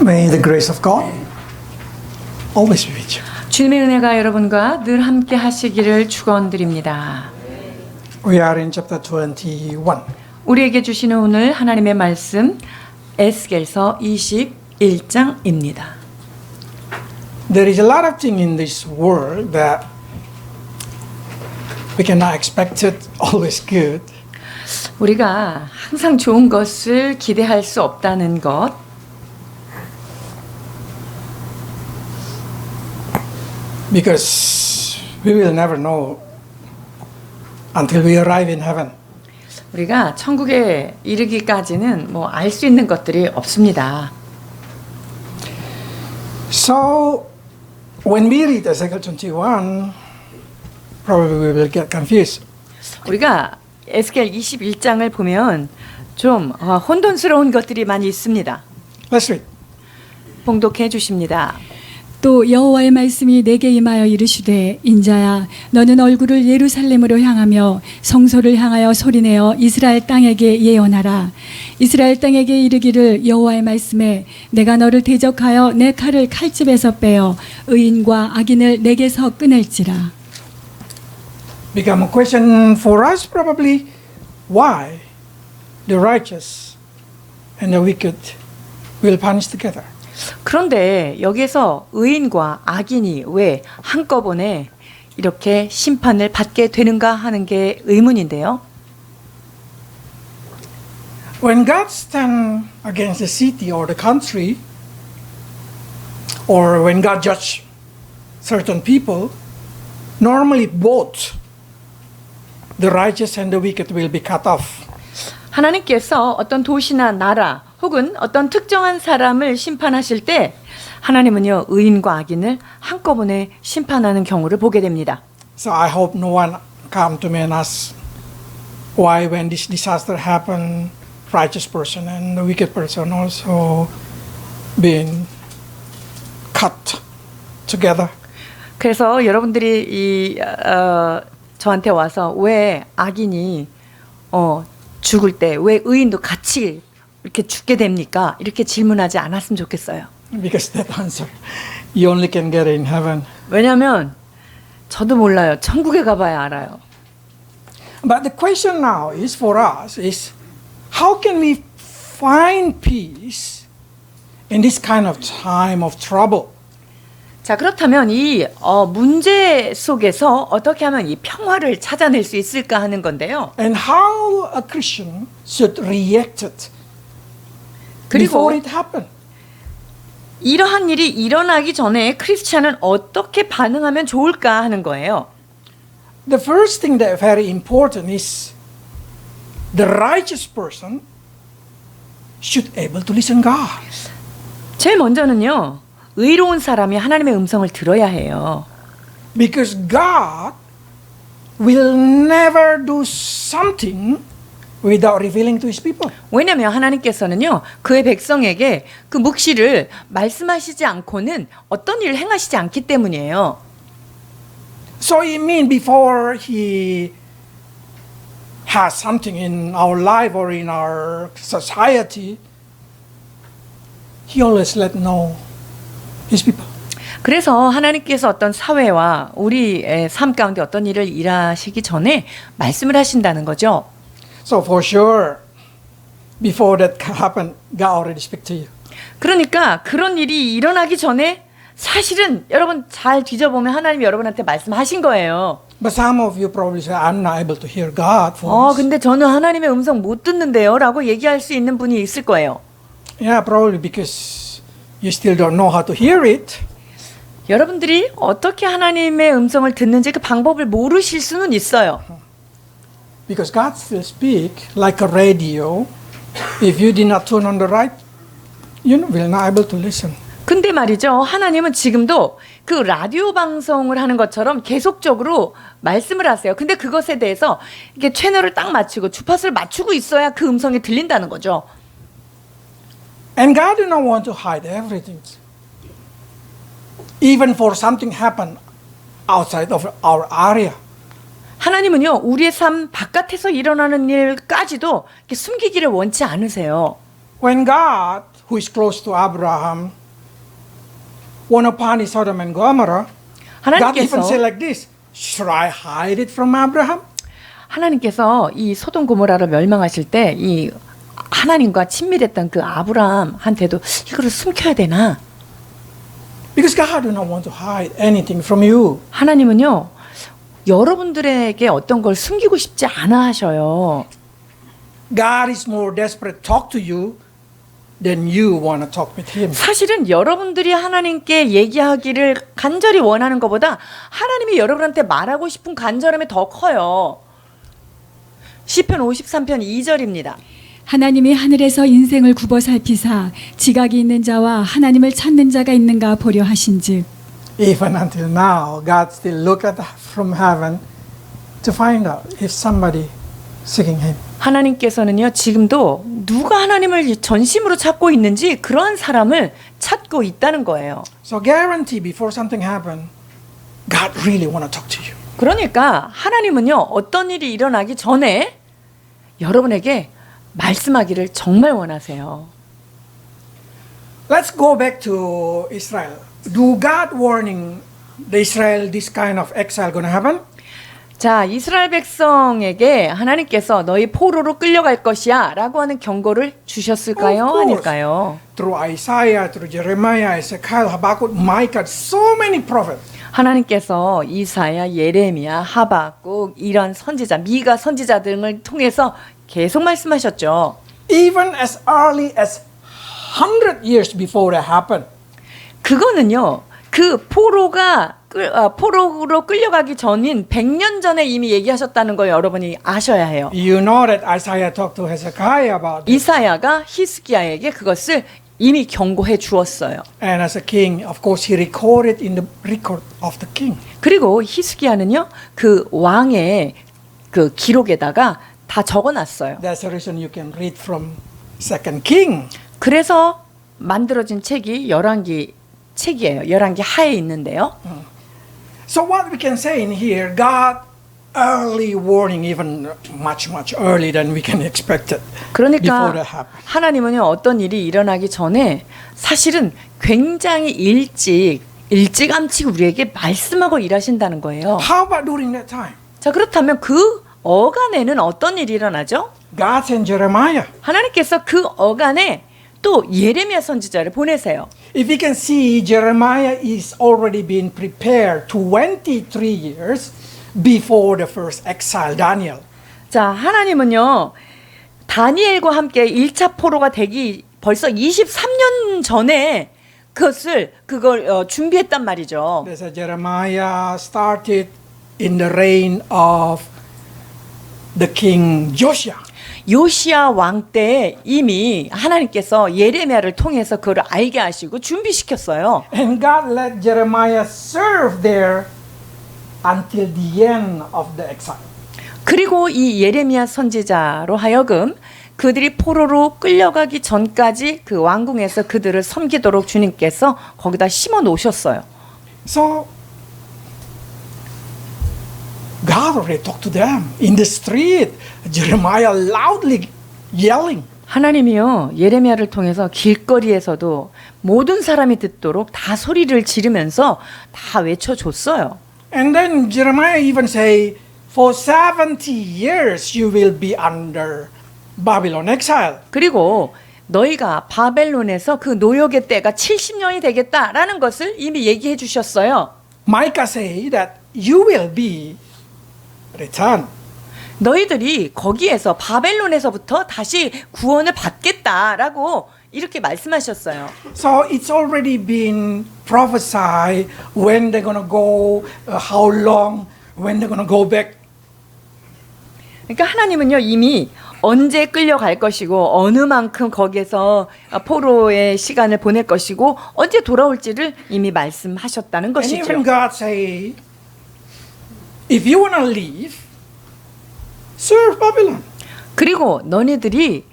May the grace of God always be with you. 주님의 은혜가 여러분과 늘 함께 하시기를 축원드립니다. We are in chapter 21. 우리에게 주시는 오늘 하나님의 말씀 에스겔서 21장입니다. There is a lot of things in this world that we cannot expect it always good. 우리가 항상 좋은 것을 기대할 수 없다는 것. Because we will never know until we arrive in heaven. 우리가 천국에 이르기까지는 알 수 있는 것들이 없습니다. So when we read Ezekiel 21, probably we will get confused. 우리가 에스겔 21장을 보면 좀 혼돈스러운 것들이 많이 있습니다. Let's read. 봉독해 주십니다. 또 여호와의 말씀이 내게 임하여 이르시되 인자야 너는 얼굴을 예루살렘으로 향하며 성소를 향하여 소리내어 이스라엘 땅에게 예언하라. 이스라엘 땅에게 이르기를 여호와의 말씀에 내가 너를 대적하여 내 칼을 칼집에서 빼어 의인과 악인을 내게서 끊을지라. Become a question for us probably, why the righteous and the wicked will punish together. 그런데 여기에서 의인과 악인이 왜 한꺼번에 이렇게 심판을 받게 되는가 하는 게 의문인데요. When God stands against the city or the country, or when God judges certain people, normally both the righteous and the wicked will be cut off. 하나님께서 어떤 도시나 나라 혹은 어떤 특정한 사람을 심판하실 때 하나님은요 의인과 악인을 한꺼번에 심판하는 경우를 보게 됩니다. So I hope no one come to me and ask why when this disaster happened, righteous person and the wicked person also being cut together. 그래서 여러분들이 저한테 와서 왜 악인이 죽을 때 왜 의인도 같이 이렇게 죽게 됩니까? 이렇게 질문하지 않았으면 좋겠어요. Because that answer you only can get in heaven. 왜냐하면 저도 몰라요. 천국에 가봐야 알아요. But the question now is for us is how can we find peace in this kind of time of trouble? 자, 그렇다면 이 문제 속에서 어떻게 하면 이 평화를 찾아낼 수 있을까 하는 건데요. And how a Christian should react it 그리고 before it happened. 이러한 일이 일어나기 전에 크리스찬은 어떻게 반응하면 좋을까 하는 거예요. The first thing that is very important is the righteous person should able to listen God. 제일 먼저는요. 의로운 사람이 하나님의 음성을 들어야 해요. Because God will never do something without revealing to his people. 왜냐하면 하나님께서는요. 그의 백성에게 그 묵시를 말씀하시지 않고는 어떤 일을 행하시지 않기 때문이에요. So it means before he has something in our life or in our society, he always let know his people. 그래서 하나님께서 어떤 사회와 우리의 삶 가운데 어떤 일을 일하시기 전에 말씀을 하신다는 거죠. So for sure, before that happened, God already speak to you. 그러니까 그런 일이 일어나기 전에 사실은 여러분 잘 뒤져보면 하나님이 여러분한테 말씀하신 거예요. But some of you probably say, I'm not able to hear God voice. 근데 저는 하나님의 음성 못 듣는데요 라고 얘기할 수 있는 분이 있을 거예요. Yeah, probably because you still don't know how to hear it. 여러분들이 어떻게 하나님의 음성을 듣는지 그 방법을 모르실 수는 있어요. Because God still speak like a radio. If you did not tune on the right, you will not able to listen. 근데 말이죠. 하나님은 지금도 그 라디오 방송을 하는 것처럼 계속적으로 말씀을 하세요. 근데 그것에 대해서 이렇게 채널을 딱 맞추고 주파수를 맞추고 있어야 그 음성이 들린다는 거죠. And God do not want to hide everything. Even for something happen outside of our area. 하나님은요, 우리의 삶 바깥에서 일어나는 일까지도 이렇게 숨기기를 원치 않으세요. When God who is close to Abraham, want to punish Sodom and Gomorrah, God even 하나님께서 say like this, should I hide it from Abraham? 하나님께서 이 소돔 고모라를 멸망하실 때 이 하나님과 친밀했던 그 아브라함한테도 이거를 숨겨야 되나? Because God do not want to hide anything from you. 하나님은요, 여러분들에게 어떤 걸 숨기고 싶지 않아 하셔요. God is more desperate to talk to you than you want to talk with Him. 사실은 여러분들이 하나님께 얘기하기를 간절히 원하는 것보다 하나님이 여러분한테 말하고 싶은 간절함이 더 커요. 시편 53편 2절입니다. 하나님이 하늘에서 인생을 굽어 살피사 지각이 있는 자와 하나님을 찾는 자가 있는가 보려 하신즉 Even until now, God still look at from heaven to find out if somebody seeking Him. 하나님께서는요, 지금도 누가 하나님을 전심으로 찾고 있는지 그러한 사람을 찾고 있다는 거예요. So guarantee before something happen, God really want to talk to you. 그러니까 하나님은요, 어떤 일이 일어나기 전에 여러분에게 말씀하기를 정말 원하세요. Let's go back to Israel. Do God warning the Israel this kind of exile going to happen? 자, 이스라엘 백성에게 하나님께서 너희 포로로 끌려갈 것이야 라고 하는 경고를 주셨을까요? Of course. 아닐까요? Through Isaiah, through Jeremiah, Ezekiel, Habakkuk, Micah, so many prophets. 하나님께서 이사야, 예레미야, 하박국 이런 선지자, 미가 선지자 등을 통해서 계속 말씀하셨죠. Even as early as 100 years before that happened. 그거는요, 그 포로로 끌려가기 전인 100년 전에 이미 얘기하셨다는 걸 여러분이 아셔야 해요. You know that Isaiah talked to Hezekiah about it. 이사야가 히스기야에게 그것을 이미 경고해 주었어요. And as a king, of course, he recorded in the record of the king. 그리고 히스기야는요, 그 왕의 그 기록에다가 다 적어놨어요. That's the reason you can read from Second King. 그래서 만들어진 책이 열왕기 책이에요. 열왕기 하에 있는데요. So what we can say in here, God early warning, even much early than we can expect it. Before 그러니까 that happened. 하나님은요, 어떤 일이 일어나기 전에 사실은 굉장히 일찌감치 우리에게 말씀하고 일하신다는 거예요. How about during that time? 자, 그렇다면 그 어간에는 어떤 일이 일어나죠? God sent Jeremiah. 하나님께서 그 어간에 또 예레미야 선지자를 보내세요. If we can see, Jeremiah is already been prepared 23 years before the first exile, Daniel. 자, 하나님은요, 다니엘과 함께 1차 포로가 되기 벌써 23년 전에 그걸 준비했단 말이죠. There's a Jeremiah started in the reign of the king Josiah. 요시야 왕 때 이미 하나님께서 예레미야를 통해서 그걸 알게 하시고 준비시켰어요. And God let Jeremiah serve there until the end of the exile. 그리고 이 예레미야 선지자로 하여금 그들이 포로로 끌려가기 전까지 그 왕궁에서 그들을 섬기도록 주님께서 거기다 심어 놓으셨어요. So God already talked to them in the street. Jeremiah loudly yelling. 하나님이요, 예레미야를 통해서 길거리에서도 모든 사람이 듣도록 다 소리를 지르면서 다 외쳐줬어요. And then Jeremiah even say, for 70 years you will be under Babylon exile. 그리고 너희가 바벨론에서 그 노역의 때가 70년이 되겠다라는 것을 이미 얘기해 주셨어요. Micah say that you will be returned. 너희들이 거기에서 바벨론에서부터 다시 구원을 받겠다라고 이렇게 말씀하셨어요. So it's already been prophesied when they're going to go, how long, when they're going to go back. 그러니까 하나님은요, 이미 언제 끌려갈 것이고 어느 만큼 거기에서 포로의 시간을 보낼 것이고 언제 돌아올지를 이미 말씀하셨다는 And 것이죠. even God say, if you want to leave, serve Babylon. 그리고 너네들이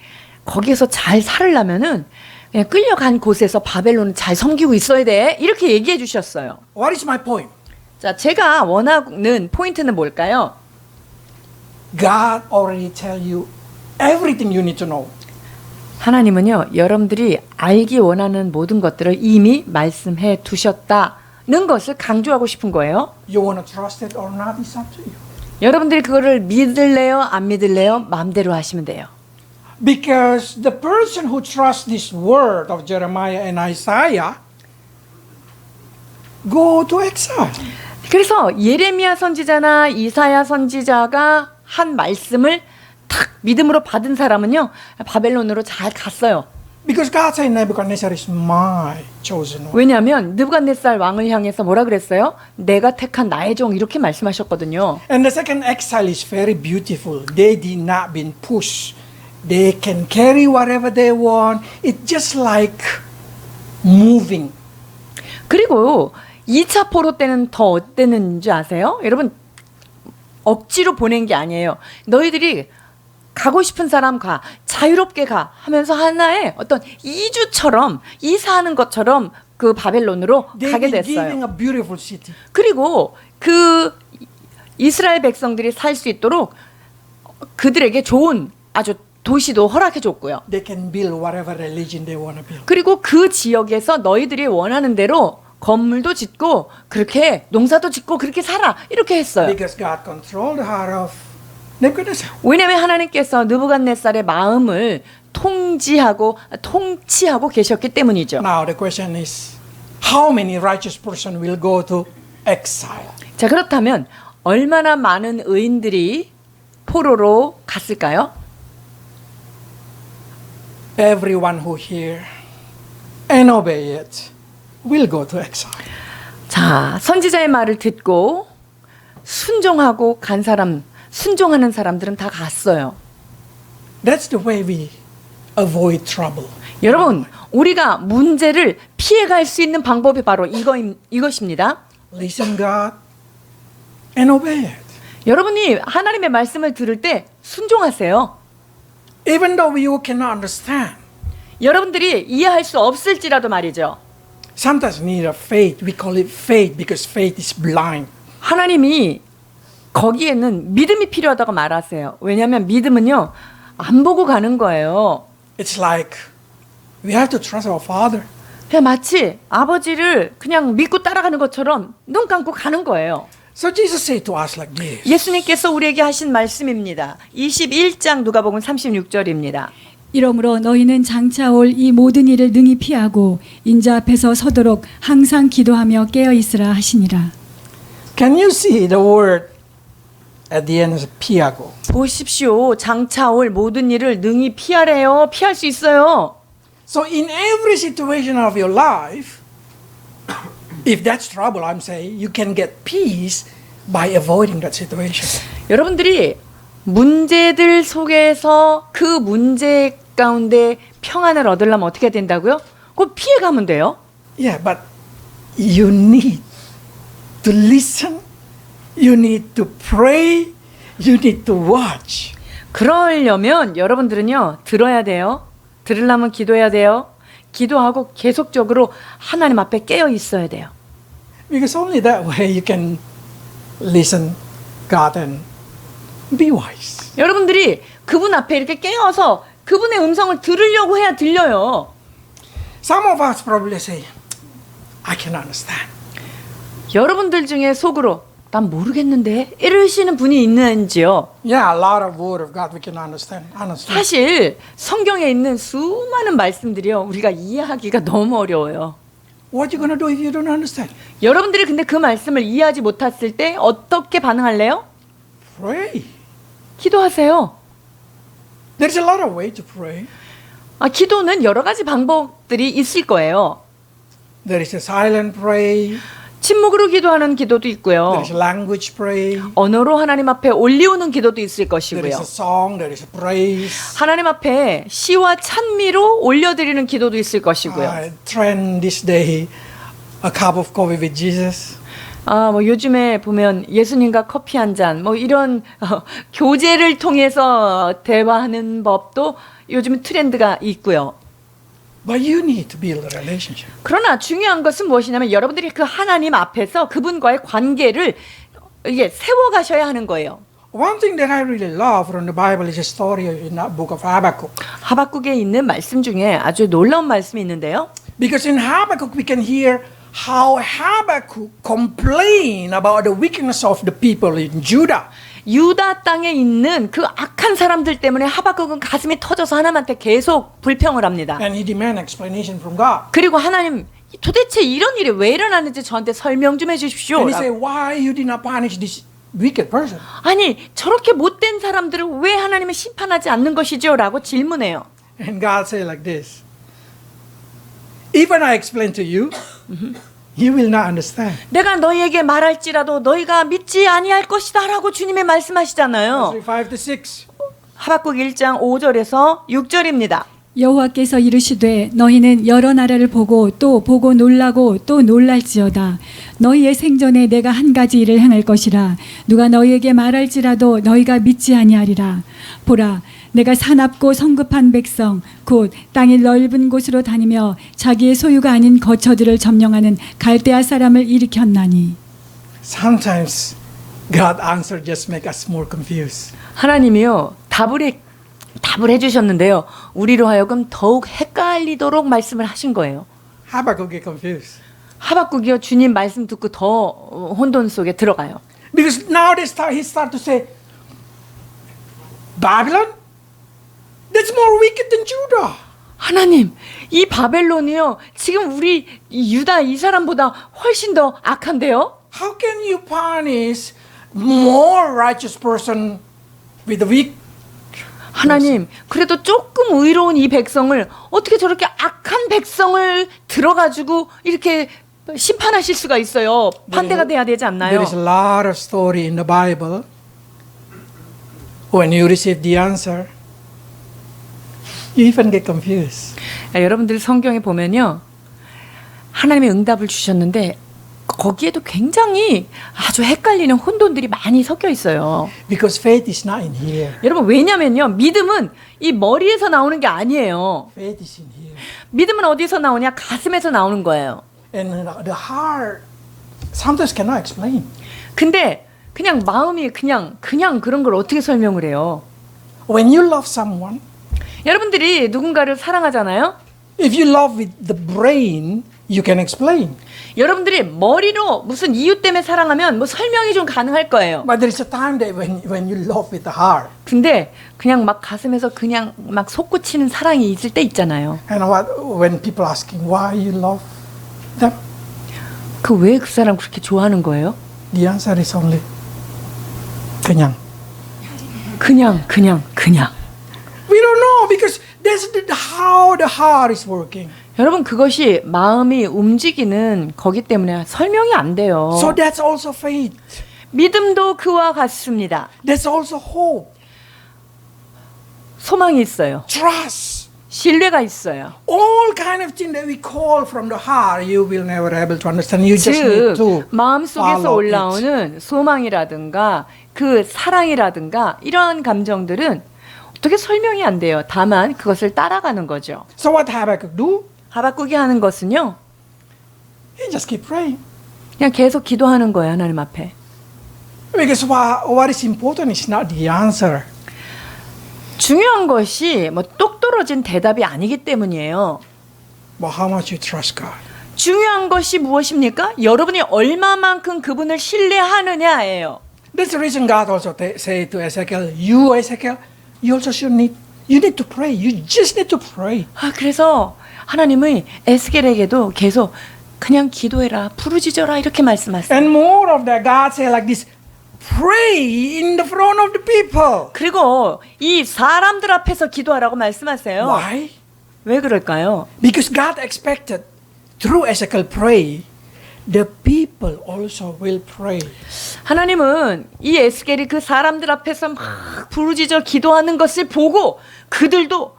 거기에서 잘 살으려면은 그냥 끌려간 곳에서 바벨론을 잘 섬기고 있어야 돼. 이렇게 얘기해 주셨어요. What is my point? 자, 제가 원하는 포인트는 뭘까요? God already tell you everything you need to know. 하나님은요, 여러분들이 알기 원하는 모든 것들을 이미 말씀해 두셨다는 것을 강조하고 싶은 거예요. You want to trust it or not, it's up to you. 여러분들이 그거를 믿을래요, 안 믿을래요? 마음대로 하시면 돼요. Because the person who trusts this word of Jeremiah and Isaiah go to exile. 그래서 예레미야 선지자나 이사야 선지자가 한 말씀을 탁 믿음으로 받은 사람은요, 바벨론으로 잘 갔어요. Because God said Nebuchadnezzar is my chosen one. 왜냐하면 느부갓네살 왕을 향해서 뭐라 그랬어요? 내가 택한 나의 종, 이렇게 말씀하셨거든요. And the second exile is very beautiful. They did not been pushed. They can carry whatever they want. It's just like moving. 그리고 2차 포로 때는 더 어땠는지 아세요? 여러분, 억지로 보낸 게 아니에요. 너희들이 가고 싶은 사람 가, 자유롭게 가 하면서 하나의 어떤 이주처럼, 이사하는 것처럼 그 바벨론으로 They've 가게 been giving 됐어요. a beautiful city. 그리고 그 이스라엘 백성들이 살 수 있도록 그들에게 좋은 아주 도시도 허락해 줬고요. They can build whatever religion they want to build. 그리고 그 지역에서 너희들이 원하는 대로 건물도 짓고 그렇게 농사도 짓고 그렇게 살아, 이렇게 했어요. Because God controlled the heart of Nebuchadnezzar. 왜냐하면 하나님께서 느부갓네살의 마음을 통치하고 계셨기 때문이죠. Now the question is, how many righteous person will go to exile? 자, 그렇다면 얼마나 많은 의인들이 포로로 갔을까요? Everyone who hear and obey it will go to exile. 자, 선지자의 말을 듣고 순종하고 간 사람, 순종하는 사람들은 다 갔어요. That's the way we avoid trouble. 여러분, 우리가 문제를 피해갈 수 있는 방법이 바로 이것입니다. Listen God and obey it. 여러분이 하나님의 말씀을 들을 때 순종하세요. Even though you cannot understand, 여러분들이 이해할 수 없을지라도 말이죠. sometimes need a faith. We call it faith because faith is blind. 하나님이 거기에는 믿음이 필요하다고 말하세요. 왜냐하면 믿음은요, 안 보고 가는 거예요. It's like we have to trust our Father. 그냥 마치 아버지를 그냥 믿고 따라가는 것처럼 눈 감고 가는 거예요. So Jesus said to us like this. 예수님께서 우리에게 하신 말씀입니다. 21장 누가복음 36절입니다. 이러므로 너희는 장차 올 이 모든 일을 능히 피하고 인자 앞에서 서도록 항상 기도하며 깨어 있으라 하시니라. Can you see the word at the end is 피하고? 보십시오. 장차 올 모든 일을 능히 피하래요. 피할 수 있어요. So in every situation of your life, if that's trouble, I'm saying you can get peace by avoiding that situation. 여러분들이 문제들 속에서 그 문제 가운데 평안을 얻으려면 어떻게 된다고요? 그거 피해가면 돼요. Yeah, but you need to listen, you need to pray, you need to watch. 그러려면 여러분들은요, 들어야 돼요. 들으려면 기도해야 돼요. 기도하고 계속적으로 하나님 앞에 깨어 있어야 돼요. Because only that way you can listen God and be wise. 여러분들이 그분 앞에 이렇게 깨어서 그분의 음성을 들으려고 해야 들려요. Some of us probably say, I can understand. 여러분들 중에 속으로 난 모르겠는데 이러시는 분이 있는지요? Yeah, a lot of word of God we can understand. Honestly. 사실 성경에 있는 수많은 말씀들이요, 우리가 이해하기가 너무 어려워요. What you gonna do if you don't understand? 여러분들이 근데 그 말씀을 이해하지 못했을 때 어떻게 반응할래요? Pray. 기도하세요. There's a lot of way to pray. 기도는 여러 가지 방법들이 있을 거예요. There is a silent pray. 침묵으로 기도하는 기도도 There 있고요. is language pray. 언어로 하나님 앞에 올리우는 기도도 있을 There is 것이고요. a song. There is a praise. 하나님 앞에 시와 찬미로 올려드리는 기도도 있을 것이고요. Trend this day, a cup of coffee with Jesus. 뭐 요즘에 보면 예수님과 커피 한 잔, 뭐 이런 교제를 통해서 대화하는 법도 요즘 트렌드가 있고요. But you need to build a relationship. 그러나 중요한 것은 무엇이냐면 여러분들이 그 하나님 앞에서 그분과의 관계를 이게 세워가셔야 하는 거예요. one thing that I really love from the Bible is a story in the book of Habakkuk. 하박국에 있는 말씀 중에 아주 놀라운 말씀이 있는데요. Because in Habakkuk we can hear how Habakkuk complained about the wickedness of the people in Judah. 유다 땅에 있는 그 악한 사람들 때문에 하박국은 가슴이 터져서 하나님한테 계속 불평을 합니다. And he demanded explanation from God. 그리고 하나님 도대체 이런 일이 왜 일어나는지 저한테 설명 좀 해주십시오. And he said, why you did not punish this wicked person? 아니 저렇게 못된 사람들을 왜 하나님은 심판하지 않는 것이죠? 라고 질문해요. And God said like this, even I explain to you, you will not understand. 내가 너희에게 말할지라도 너희가 믿지 아니할 것이다 라고 주님이 말씀하시잖아요. Verse 5 to 6. 하박국 1장 5절에서 6절입니다. 여호와께서 이르시되 너희는 여러 나라를 보고 또 보고 놀라고 또 놀랄지어다. 너희의 생전에 내가 한 가지 일을 행할 것이라. 누가 너희에게 말할지라도 너희가 믿지 아니하리라. 보라, 내가 사납고 성급한 백성 곧 땅의 넓은 곳으로 다니며 자기의 소유가 아닌 거처들을 점령하는 갈대아 사람을 일으켰나니. Sometimes God answer just make us more confused. 하나님이요 답을 해주셨는데요. 우리로 하여금 더욱 헷갈리도록 말씀을 하신 거예요. Habakkuk get confused. 하박국이요 주님 말씀 듣고 더 혼돈 속에 들어가요. Because now he start to say, Babylon? That's more wicked than Judah. 하나님, 이 바벨론이요 지금 우리 이 유다 이 사람보다 훨씬 더 악한데요? How can you punish more righteous person with the weak? 하나님, 그래도 조금 의로운 이 백성을 어떻게 저렇게 악한 백성을 들어가지고 이렇게 심판하실 수가 있어요? 판대가 돼야 되지 There 않나요? is a lot of story in the Bible. When you receive the answer, you even get confused. 여러분들 성경에 보면요. 하나님이 응답을 주셨는데 거기에도 굉장히 아주 헷갈리는 혼돈들이 많이 섞여 있어요. Because faith is not in here. 여러분 왜냐면요. 믿음은 이 머리에서 나오는 게 아니에요. Faith is in here. 믿음은 어디서 나오냐? 가슴에서 나오는 거예요. And the heart sometimes cannot explain. 근데 그냥 마음이 그냥 그런 걸 어떻게 설명을 해요? When you love someone, 여러분들이 누군가를 사랑하잖아요. if you love with the brain, you can explain. 여러분들이 머리로 무슨 이유 때문에 사랑하면 뭐 설명이 좀 가능할 거예요. But there is a time that when you love with the heart. 근데 그냥 막 가슴에서 그냥 막 솟구치는 사랑이 있을 때 있잖아요. And when people asking why you love them, 그 왜 그 사람 그렇게 좋아하는 거예요? the answer is only 그냥. 그냥. We don't know because that's how the heart is working. 여러분 그것이 마음이 움직이는 거기 때문에 설명이 안 돼요. So that's also faith. 믿음도 그와 같습니다. That's also hope, 소망이 있어요. trust. 신뢰가 있어요. All kind of things that we call from the heart, you will never able to understand. You just need to 즉 마음속에서 follow it. 올라오는 소망이라든가 그 사랑이라든가 이런 감정들은 어떻게 설명이 안 돼요. 다만 그것을 따라가는 거죠. So what Habakkuk do? 하박국이 하는 것은요. He just keep praying. 그냥 계속 기도하는 거예요. 하나님 앞에. Because what is important is not the answer. 중요한 것이 뭐 똑 떨어진 대답이 아니기 때문이에요. But how much you trust God. 중요한 것이 무엇입니까? 여러분이 얼마만큼 그분을 신뢰하느냐예요. That's the reason God also say to Ezekiel, you Ezekiel, you also you need to pray. You just need to pray. 그래서 하나님의 에스겔에게도 계속 그냥 기도해라, 부르짖어라 이렇게 말씀하세요. And more of that, God say like this, pray in the front of the people. 그리고 이 사람들 앞에서 기도하라고 말씀하세요. Why? 왜 그럴까요? Because God expected through Ezekiel pray, the people also will pray. 하나님은 이 에스겔이 그 사람들 앞에서 막 부르짖어 기도하는 것을 보고 그들도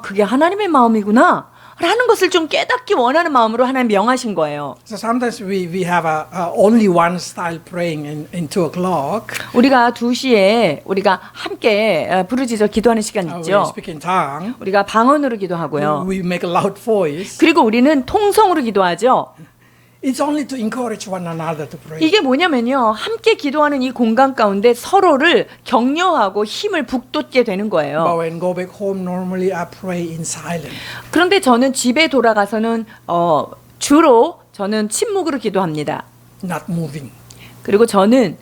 그게 하나님의 마음이구나 라는 것을 좀 깨닫기 원하는 마음으로 하나님 명하신 거예요. So sometimes we have only one style praying in 2 o'clock. 우리가 2시에 우리가 함께 부르짖어 기도하는 시간 We 있죠. speak in tongue. 우리가 방언으로 기도하고요. We make a loud voice. 그리고 우리는 통성으로 기도하죠. It's only to encourage one another to pray. 이게 뭐냐면요. 함께 기도하는 이 공간 가운데 서로를 격려하고 힘을 북돋게 되는 But 거예요. when go back home, normally I pray in silence. 그런데 저는 집에 돌아가서는 주로 저는 침묵으로 기도합니다. Not moving. 그리고 저는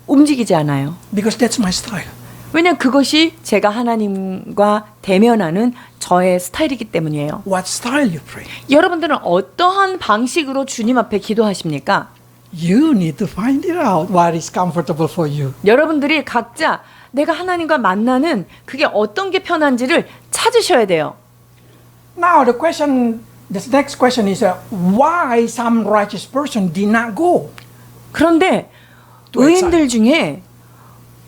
움직이지 않아요. Because that's my style. 왜냐하면 그것이 제가 하나님과 대면하는 저의 스타일이기 때문이에요. What style you pray? 여러분들은 어떠한 방식으로 주님 앞에 기도하십니까? You need to find it out what is comfortable for you. 여러분들이 각자 내가 하나님과 만나는 그게 어떤 게 편한지를 찾으셔야 돼요. Now the next question is why some righteous person did not go? 그런데 또 의인들 중에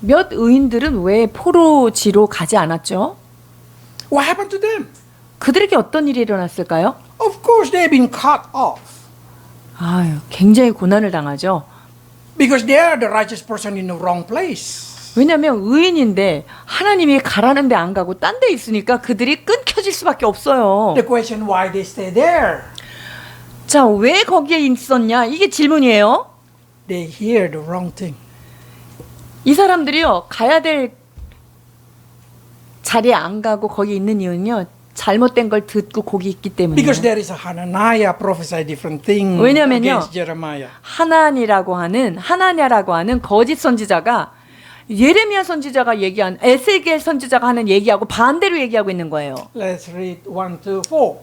몇 의인들은 왜 포로지로 가지 않았죠? What happened to them? 그들에게 어떤 일이 일어났을까요? Of course they've been cut off 아유, 굉장히 고난을 당하죠. because they are the righteous person in the wrong place. 왜냐하면 의인인데 하나님이 가라는 데 안 가고 딴 데 있으니까 그들이 끊겨질 수밖에 없어요. The question why they stay there? 자, 왜 거기에 있었냐? 이게 질문이에요. They hear the wrong thing. 이 사람들이요, 가야 될 자리에 안 가고 거기 있는 이유는요, 잘못된 걸 듣고 거기 있기 때문이에요. Because there is a Hananiah prophesy different thing 왜냐면요. against Jeremiah. 하나냐라고 하는 거짓 선지자가 예레미야 선지자가 얘기한 에스겔 선지자가 하는 얘기하고 반대로 얘기하고 있는 거예요. Let's read 1 to 4.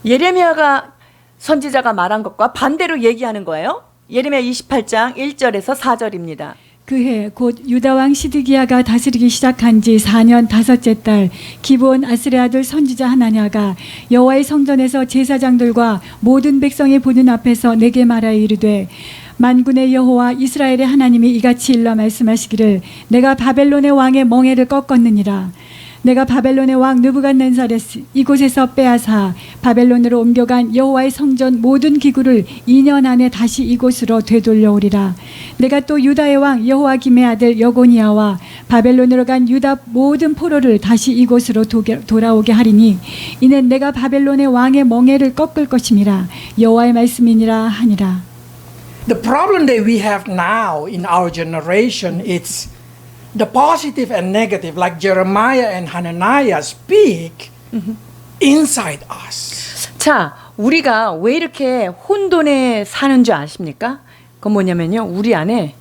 예레미야가 선지자가 말한 것과 반대로 얘기하는 거예요. 예레미야 28장 1절에서 4절입니다. 그해 곧 유다 왕 시드기야가 다스리기 시작한 지 4년 다섯째 달 기브온 아스레 아들 선지자 하나냐가 여호와의 성전에서 제사장들과 모든 백성이 보는 앞에서 내게 말하여 이르되 만군의 여호와 이스라엘의 하나님이 이같이 일러 말씀하시기를 내가 바벨론의 왕의 멍에를 꺾었느니라. 내가 바벨론의 왕 느부갓네살에스 이곳에서 빼앗아 바벨론으로 옮겨간 여호와의 성전 모든 기구를 2년 안에 다시 이곳으로 되돌려오리라. 내가 또 유다의 왕 여호와김의 아들 여고니아와 바벨론으로 간 유다 모든 포로를 다시 이곳으로 돌아오게 하리니 이는 내가 바벨론의 왕의 멍에를 꺾을 것임이라. 여호와의 말씀이니라 하니라. The problem that we have now in our generation is the positive and negative, like Jeremiah and Hananiah speak inside us. 자, 우리가 왜 이렇게 혼돈에 사는 줄 아십니까? 그건 뭐냐면요, 우리 안에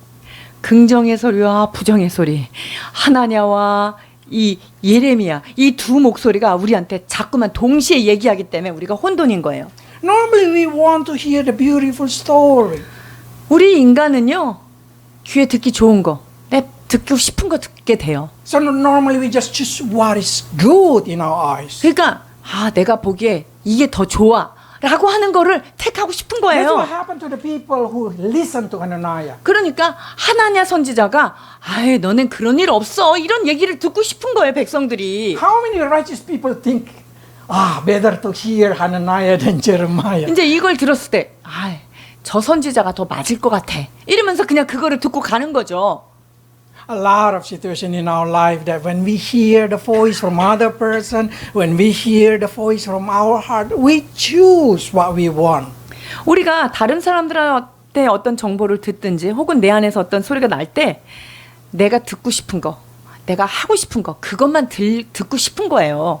긍정의 소리와 부정의 소리, 하나냐와 이 예레미야, 이 두 목소리가 우리한테 자꾸만 동시에 얘기하기 때문에 우리가 혼돈인 거예요. Normally we want to hear the beautiful story. 우리 인간은요, 귀에 듣기 좋은 거, 듣고 싶은 거 듣게 돼요. So normally we just choose what is good in our eyes. 그러니까 내가 보기에 이게 더 좋아 라고 하는 거를 택하고 싶은 That's what 거예요. happened to the people who listen to Hananiah. 그러니까 하나냐 선지자가 너넨 그런 일 없어 이런 얘기를 듣고 싶은 거예요, 백성들이. How many righteous people think, better to hear Hananiah than Jeremiah? 이제 이걸 들었을 때 저 선지자가 더 맞을 것 같아 이러면서 그냥 그거를 듣고 가는 거죠. A lot of situation in our life that when we hear the voice from other person, when we hear the voice from our heart, we choose what we want. 우리가 다른 사람들한테 어떤 정보를 듣든지 혹은 내 안에서 어떤 소리가 날 때 내가 듣고 싶은 거, 내가 하고 싶은 거 그것만 듣고 싶은 거예요.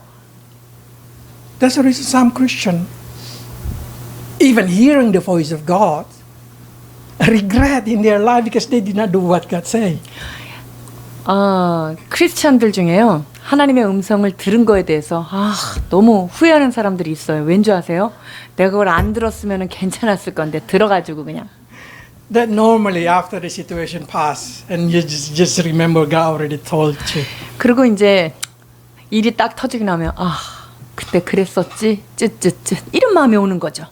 That's the reason some Christian, even hearing the voice of God, regret in their life because they did not do what God say. 크리스찬들 중에요, 하나님의 음성을 들은 거에 대해서 너무 후회하는 사람들이 있어요. 왠 줄 아세요? 내가 그걸 안 들었으면 괜찮았을 건데 들어가지고 그냥. That normally after the situation pass and you just remember God already told you. 그리고 이제 일이 딱 터지고 나면 그때 그랬었지 쯧쯧쯧 이런 마음이 오는 거죠.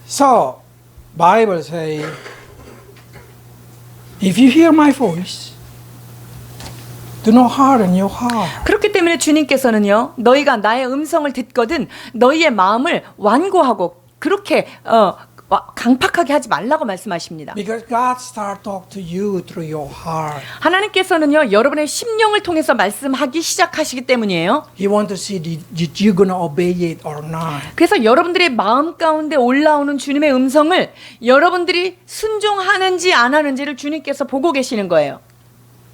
So, Bible say, if you hear my voice, do not harden your heart. 그렇기 때문에 주님께서는요, 너희가 나의 음성을 듣거든 너희의 마음을 완고하고 그렇게 강팍하게 하지 말라고 말씀하십니다. Because God start talk to you through your heart. 하나님께서는요, 여러분의 심령을 통해서 말씀하기 시작하시기 때문이에요. He want to see that you're gonna obey it or not. 그래서 여러분들의 마음 가운데 올라오는 주님의 음성을 여러분들이 순종하는지 안 하는지를 주님께서 보고 계시는 거예요.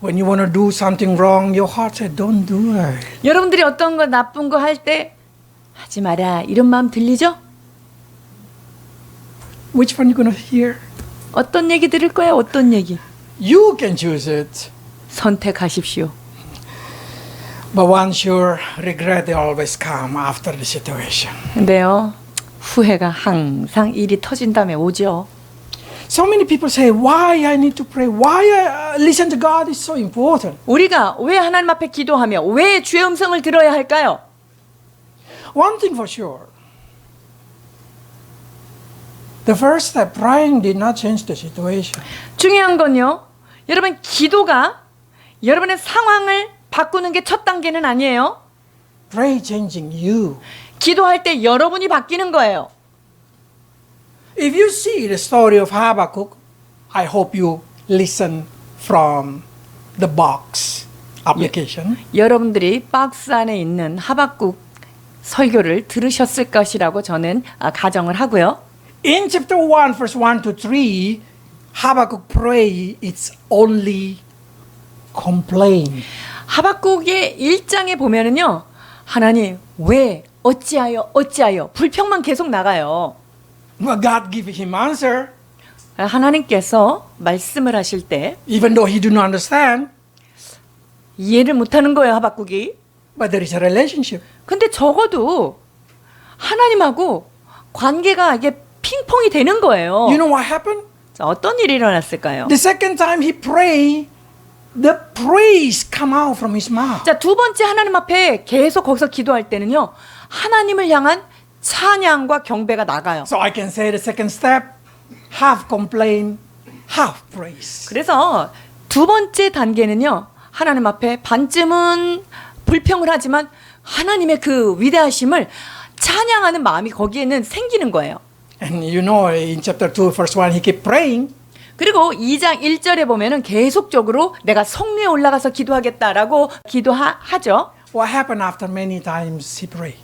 When you want to do something wrong, your heart said, "Don't do it." 여러분들이 어떤 거 나쁜 거 할 때 하지 마라 이런 마음 들리죠? Which one you gonna hear? 어떤 얘기 들을 거예요? 어떤 얘기? You can choose it. 선택하십시오. But once your regret, they always come after the situation. 근데요, 후회가 항상 일이 터진 다음에 오죠. So many people say, "Why I need to pray? Why listen to God is so important?" 우리가 왜 하나님 앞에 기도하며 왜 주의 음성을 들어야 할까요? One thing for sure. The first step, praying did not change the situation. 중요한 건요, 여러분 기도가 여러분의 상황을 바꾸는 게 첫 단계는 아니에요. Pray changing you. 기도할 때 여러분이 바뀌는 거예요. If you see the story of Habakkuk, I hope you listen from the box application. 여러분들이 박스 안에 있는 하박국 설교를 들으셨을 것이라고 저는 가정을 하고요. In chapter 1, verse 1 to 3, Habakkuk pray, it's only complain. 하박국의 1장에 보면은요, 하나님 왜 어찌하여 불평만 계속 나가요. But God give him answer, 하나님께서 말씀을 하실 때 even though he do not understand, 이해를 못하는 거예요, 하박국이. but there is a relationship. 근데 적어도 하나님하고 관계가 이게 핑퐁이 되는 거예요. You know what happened? 자, 어떤 일이 일어났을까요? The second time he pray, the praise come out from his mouth. 자, 두 번째 하나님 앞에 계속 거기서 기도할 때는요, 하나님을 향한 찬양과 경배가 나가요. So I can say the second step, half complain, half praise. 그래서 두 번째 단계는요, 하나님 앞에 반쯤은 불평을 하지만 하나님의 그 위대하심을 찬양하는 마음이 거기에는 생기는 거예요. And you know, in chapter 2, verse 1, he keep praying. 그리고 2장 1절에 보면은 계속적으로 내가 성리에 올라가서 기도하겠다라고 기도하죠. What happened after many times he pray?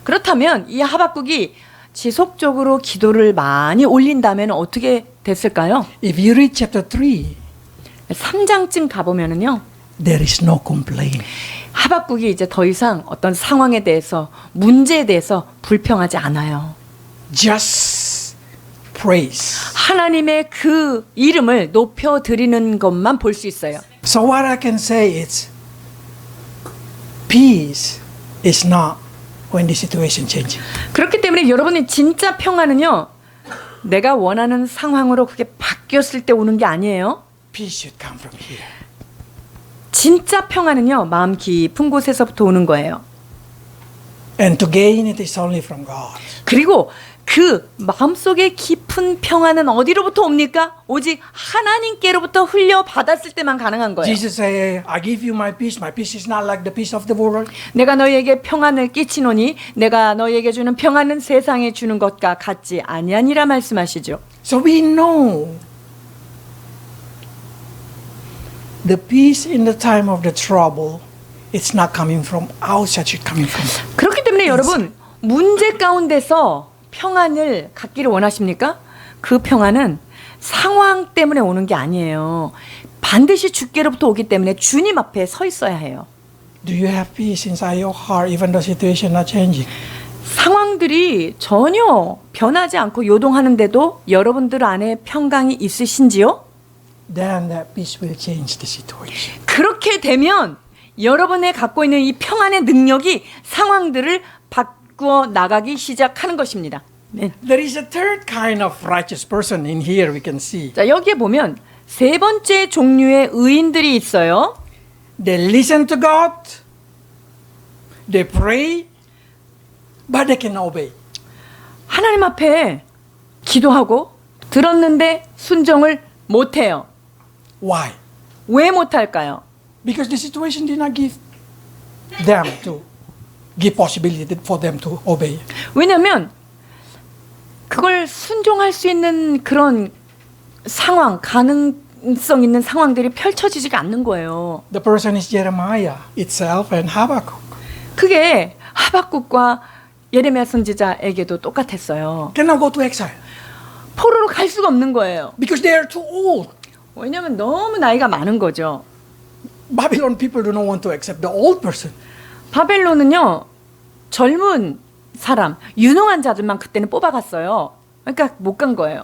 그렇다면 이 하박국이 지속적으로 기도를 많이 올린다면 어떻게 됐을까요? If you read chapter 3, 3장쯤 가보면은요, there is no complaint. 하박국이 이제 더 이상 어떤 상황에 대해서, 문제에 대해서 불평하지 않아요. Just praise. 하나님의 그 이름을 높여드리는 것만 볼 수 있어요. So what I can say is, peace is not when the situation changes. 그렇기 때문에 여러분이 진짜 평화는요, 내가 원하는 상황으로 그게 바뀌었을 때 오는 게 아니에요. Peace should come from here. 진짜 평화는요, 마음 깊은 곳에서부터 오는 거예요. And to gain it is only from God. 그리고 그 마음속의 깊은 평화는 어디로부터 옵니까? 오직 하나님께로부터 흘려받았을 때만 가능한 거예요. Jesus said, I give you my peace. My peace is not like the peace of the world. 내가 너희에게 평안을 끼치노니 내가 너희에게 주는 평안은 세상에 주는 것과 같지 아니하니라 말씀하시죠. So we know the peace in the time of the trouble, it's not coming from outside, it's coming from. 그렇기 때문에 여러분, 문제 가운데서 평안을 갖기를 원하십니까? 그 평안은 상황 때문에 오는 게 아니에요. 반드시 주께로부터 오기 때문에 주님 앞에 서 있어야 해요. Do you have peace inside your heart even though situation not changing? 상황들이 전혀 변하지 않고 요동하는데도 여러분들 안에 평강이 있으신지요? Then that peace will change the situation. 그렇게 되면 여러분의 갖고 있는 이 평안의 능력이 상황들을 바꾸어 나가기 시작하는 것입니다. 네. There is a third kind of righteous person in here we can see. 자, 여기에 보면 세 번째 종류의 의인들이 있어요. They listen to God, they pray, but they can obey. 하나님 앞에 기도하고 들었는데 순종을 못해요. Why? 왜 못할까요? Because the situation did not give them to give possibility for them to obey. 왜냐하면 그걸 순종할 수 있는 그런 상황, 가능성 있는 상황들이 펼쳐지지가 않는 거예요. The person is Jeremiah itself and Habakkuk. 그게 하박국과 예레미야 선지자에게도 똑같았어요. Cannot go to exile 포로로 갈 수가 없는 거예요. because they are too old. 왜냐하면 너무 나이가 많은 거죠. Babylon people do not want to accept the old person. 바벨론은요, 젊은 사람, 유능한 자들만 그때는 뽑아갔어요. 그러니까 못 간 거예요.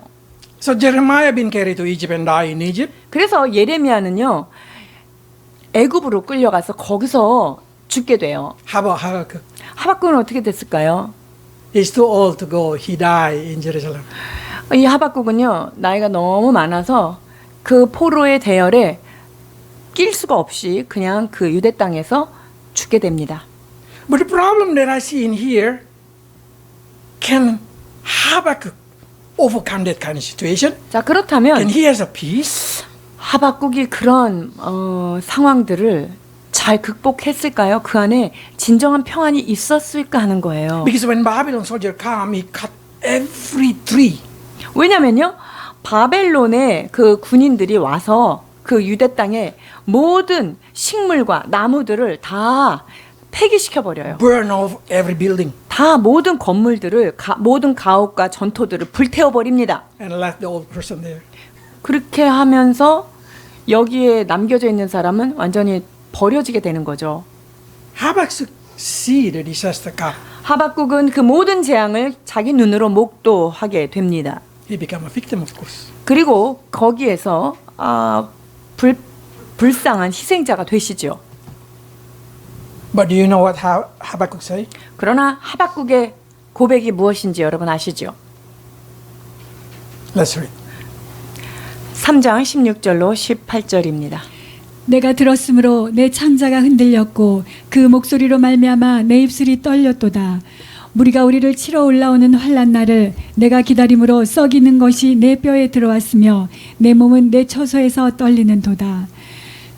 So Jeremiah been carried to Egypt and died in Egypt. 그래서 예레미야는요, 애굽으로 끌려가서 거기서 죽게 돼요. How about Habakkuk? 하박국은 어떻게 됐을까요? He's too old to go. He died in Jerusalem. 이 하박국은요, 나이가 너무 많아서 그 포로의 대열에 낄 수가 없이 그냥 그 유대 땅에서 죽게 됩니다. But the problem that I see in here, can Habakkuk overcome that kind of situation? 자, 그렇다면 Can he has a peace? 하박국이 그런 상황들을 잘 극복했을까요? 그 안에 진정한 평안이 있었을까 하는 거예요. Because when Babylon soldier come, he cut every tree. 왜냐면요, 바벨론의 그 군인들이 와서 그 유대 땅에 모든 식물과 나무들을 다 폐기시켜 버려요. Burn off every building 다 모든 건물들을 모든 가옥과 전토들을 불태워 버립니다. and left the old person there. 그렇게 하면서 여기에 남겨져 있는 사람은 완전히 버려지게 되는 거죠. Habakkuk see the disaster come. 하박국은 그 모든 재앙을 자기 눈으로 목도하게 됩니다. He become a victim, of course. 그리고 거기에서 불쌍한 희생자가 되시죠. But do you know what Habakkuk say? 그러나 하박국의 고백이 무엇인지 여러분 아시죠? Let's read. 3장 16절로 18절입니다. 내가 들었으므로 내 창자가 흔들렸고 그 목소리로 말미암아 내 입술이 떨렸도다. 무리가 우리를 치러 올라오는 환난 날을 내가 기다림으로 썩이는 것이 내 뼈에 들어왔으며 내 몸은 내 처소에서 떨리는도다.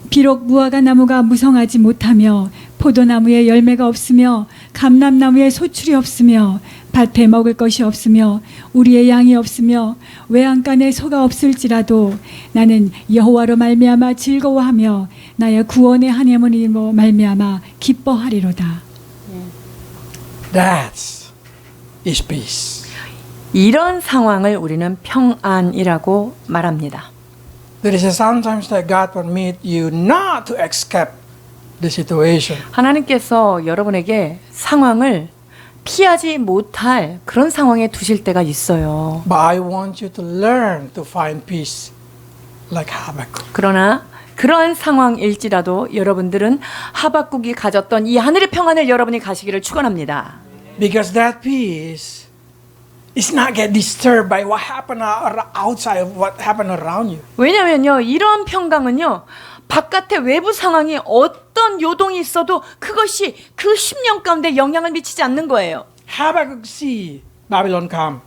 비록 무화과 나무가 무성하지 못하며 포도나무에 열매가 없으며 감람나무에 소출이 없으며 밭에 먹을 것이 없으며 우리의 양이 없으며 외양간에 소가 없을지라도 나는 여호와로 말미암아 즐거워하며 나의 구원의 하나님으로 말미암아 기뻐하리로다. That is peace. 이런 상황을 우리는 평안이라고 말합니다. There is sometimes that God permit you not to escape the situation. 하나님께서 여러분에게 상황을 피하지 못할 그런 상황에 두실 때가 있어요. But I want you to learn to find peace like Habakkuk. 그러나 그러한 상황일지라도 여러분들은 하박국이 가졌던 이 하늘의 평안을 여러분이 가시기를 축원합니다. Because that peace is not get disturbed by what happened outside of what happened around you. 왜냐면요, 이런 평강은요, 바깥의 외부 상황이 어떤 요동이 있어도 그것이 그 10년 가운데 영향을 미치지 않는 거예요. Habakkuk see Babylon come.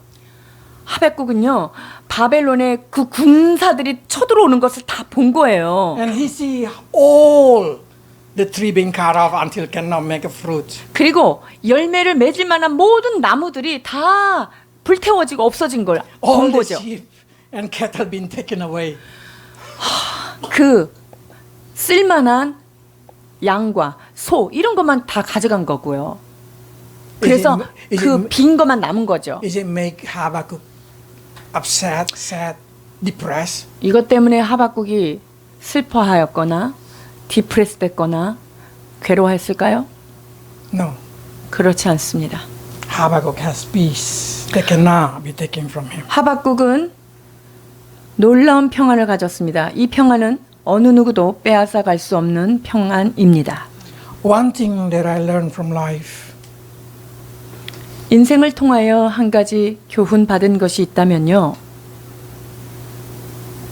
하박국은요, 바벨론의 그 군사들이 쳐들어오는 것을 다 본 거예요. And he see all the tree being cut off until cannot make a fruit. 그리고 열매를 맺을 만한 모든 나무들이 다 불태워지고 없어진 걸 All 본 the 거죠. sheep and cattle being taken away. 그 쓸만한 양과 소 이런 것만 다 가져간 거고요. 그래서 그 빈 것만 남은 거죠. Is it make Habakkuk upset, sad, depressed? 이것 때문에 하박국이 슬퍼하였거나 디프레스 됐거나 괴로워했을까요? No. 그렇지 않습니다. Habakkuk has peace that cannot be taken from him. 하박국은 놀라운 평안을 가졌습니다. 이 평안은 어느 누구도 빼앗아 갈 수 없는 평안입니다. One thing that I learned from life, 인생을 통하여 한 가지 교훈 받은 것이 있다면요.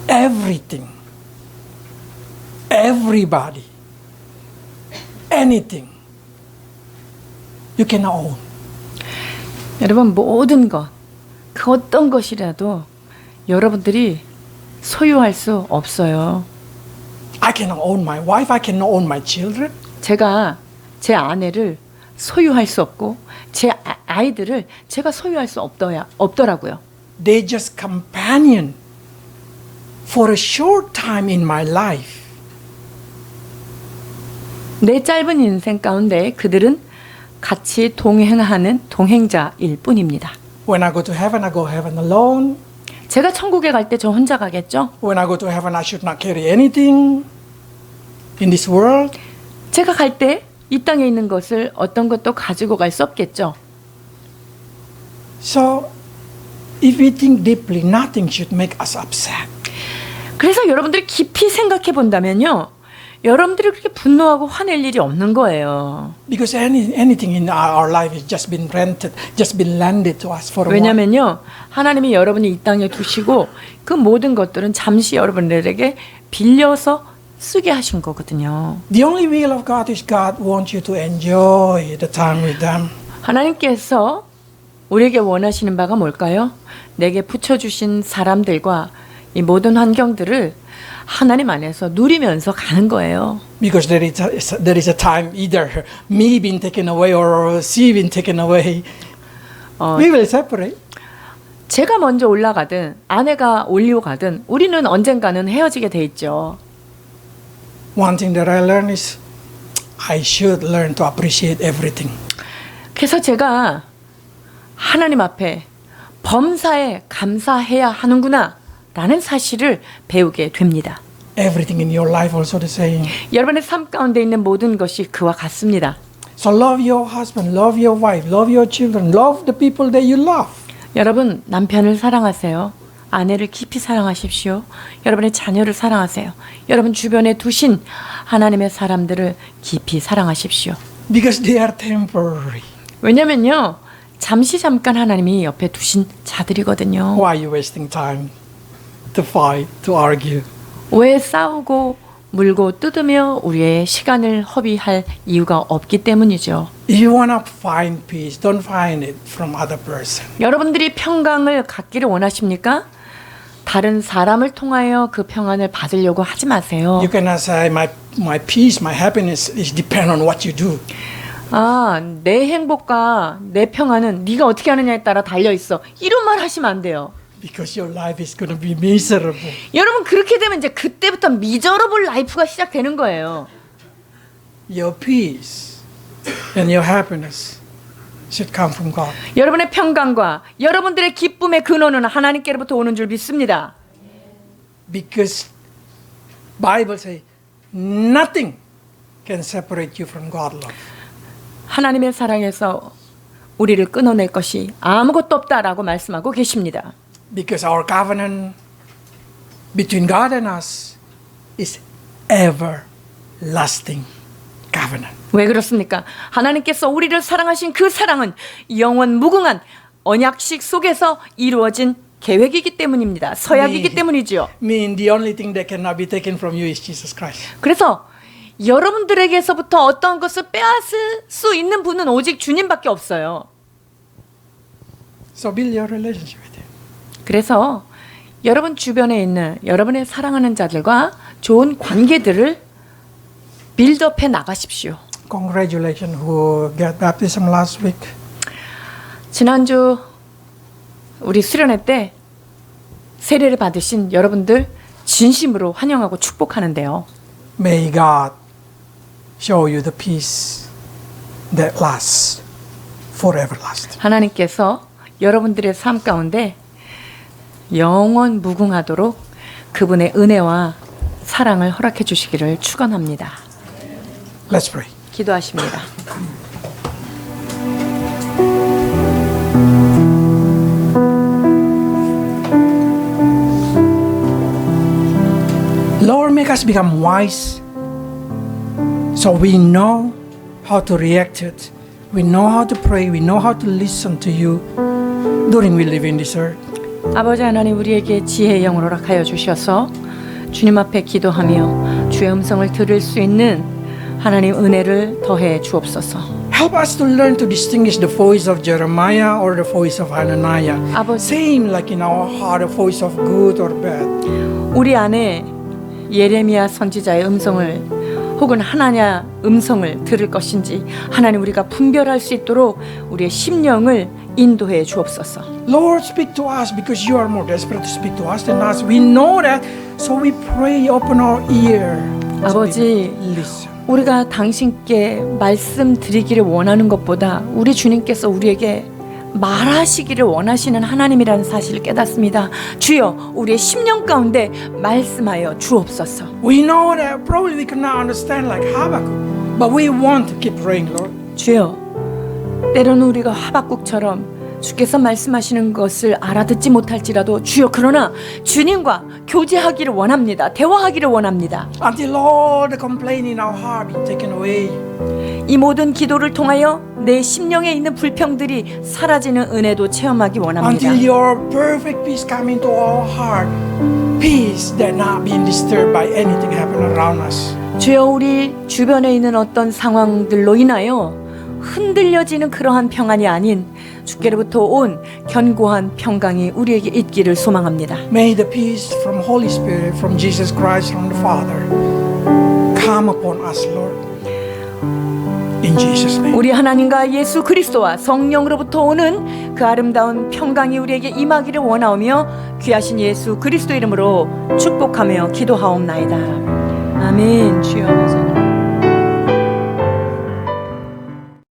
everything, everybody, anything, you cannot own. 여러분 모든 것, 그 어떤 것이라도 여러분들이 소유할 수 없어요. I cannot own my wife, I cannot own my children. 제가 제 아내를 소유할 수 없고 제 아이들을 제가 소유할 수 없더라고요. They just companion for a short time in my life. 내 짧은 인생 가운데 그들은 같이 동행하는 동행자일 뿐입니다. When I go to heaven alone. 제가 천국에 갈 때 저 혼자 가겠죠? When I go to heaven, I should not carry anything in this world. 제가 갈 때 이 땅에 있는 것을 어떤 것도 가지고 갈 수 없겠죠? So, if we think deeply, nothing should make us upset. 그래서 여러분들이 깊이 생각해 본다면요. 여러분들이 그렇게 분노하고 화낼 일이 없는 거예요. Because anything in our life has just been rented, just been landed to us for a while. 왜냐면요. 하나님이 여러분이 이 땅에 두시고 그 모든 것들은 잠시 여러분들에게 빌려서 쓰게 하신 거거든요. The only will of God is God wants you to enjoy the time with them. 하나님께서 우리에게 원하시는 바가 뭘까요? 내게 붙여주신 사람들과 이 모든 환경들을 하나님 안에서 누리면서 가는 거예요. Because there is a time either me being taken away or she being taken away. We will separate. 제가 먼저 올라가든 아내가 올리고 가든 우리는 언젠가는 헤어지게 돼 있죠. One thing that I learned is I should learn to appreciate everything. 그래서 제가 하나님 앞에 범사에 감사해야 하는구나 라는 사실을 배우게 됩니다. Everything in your life also the same. 여러분의 삶 가운데 있는 모든 것이 그와 같습니다. So love your husband, love your wife, love your children, love the people that you love. 여러분 남편을 사랑하세요. 아내를 깊이 사랑하십시오. 여러분의 자녀를 사랑하세요. 여러분 주변에 두신 하나님의 사람들을 깊이 사랑하십시오. Because they are temporary. 왜냐면요. 잠깐 하나님이 옆에 두신 자들이거든요. Why are you wasting time to fight, to argue? 왜 싸우고 물고 뜯으며 우리의 시간을 허비할 이유가 없기 때문이죠. If you want to find peace, don't find it from other person. 여러분들이 평강을 갖기를 원하십니까? 다른 사람을 통하여 그 평안을 받으려고 하지 마세요. You cannot say my peace, my happiness is depend on what you do. 내 행복과 내 평안은 네가 어떻게 하느냐에 따라 달려 있어. 이런 말 하시면 안 돼요. Because your life is going to be miserable. 여러분 그렇게 되면 이제 그때부터 미저러블 라이프가 시작되는 거예요. Your peace and your happiness should come from God. 여러분의 평강과 여러분들의 기쁨의 근원은 하나님께로부터 오는 줄 믿습니다. Because Bible say nothing can separate you from God love. 하나님의 사랑에서 우리를 끊어낼 것이 아무것도 없다라고 말씀하고 계십니다. Because our covenant between God and us is everlasting covenant. 왜 그렇습니까? 하나님께서 우리를 사랑하신 그 사랑은 영원 무궁한 언약식 속에서 이루어진 계획이기 때문입니다. 서약이기 때문이지요. Mean the only thing that cannot be taken from you is Jesus Christ. 그래서 여러분들에게서부터 어떤 것을 빼앗을 수 있는 분은 오직 주님밖에 없어요. So build your relationship with Him. 그래서 여러분 주변에 있는 여러분의 사랑하는 자들과 좋은 관계들을 빌드업해 나가십시오. Congratulations who got baptism last week. 지난주 우리 수련회 때 세례를 받으신 여러분들 진심으로 환영하고 축복하는데요. May God show you the peace that lasts forever lasting. 하나님께서 여러분들의 삶 가운데 영원 무궁하도록 그분의 은혜와 사랑을 허락해 주시기를 축원합니다. Let's pray. 기도하십니다. Lord, make us become wise so we know how to react to it. We know how to pray. We know how to listen to you during we live in this earth. 아버지 하나님 우리에게 지혜의 영을 허락하여 주셔서 주님 앞에 기도하며 주의 음성을 들을 수 있는 하나님 은혜를 더해 주옵소서. Help us to learn to distinguish the voice of Jeremiah or the voice of Hananiah. 아버지. Same like in our heart, the voice of good or bad. 우리 안에 예레미야 선지자의 음성을 혹은 하나님의 음성을 들을 것인지 하나님 우리가 분별할 수 있도록 우리의 심령을 인도해 주옵소서. Lord, speak to us because you are more desperate to speak to us than us. We know that, so we pray, open our ear. 아버지, listen. 우리가 당신께 말씀드리기를 원하는 것보다 우리 주님께서 우리에게 말하시기를 원하시는 하나님이라는 사실을 깨닫습니다. 주여, 우리의 심령 가운데 말씀하여 주옵소서. We know that probably we cannot understand like Habakkuk, but we want to keep praying, Lord. 주여, 때로는 우리가 하박국처럼 주께서 말씀하시는 것을 알아듣지 못할지라도 주여, 그러나 주님과 교제하기를 원합니다. 대화하기를 원합니다. Until all the complaint in our heart be taken away. 이 모든 기도를 통하여 내 심령에 있는 불평들이 사라지는 은혜도 체험하기 원합니다. Until your perfect peace come into our heart. Peace that not being disturbed by anything happen around us. 주여, 우리 주변에 있는 어떤 상황들로 인하여 흔들려지는 그러한 평안이 아닌 주께로부터 온 견고한 평강이 우리에게 있기를 소망합니다. May the peace from Holy Spirit, from Jesus Christ, from the Father, come upon us, Lord. In Jesus' name. 우리 하나님과 예수 그리스도와 성령으로부터 오는 그 아름다운 평강이 우리에게 임하기를 원하오며 귀하신 예수 그리스도 이름으로 축복하며 기도하옵나이다. 아멘. 주여.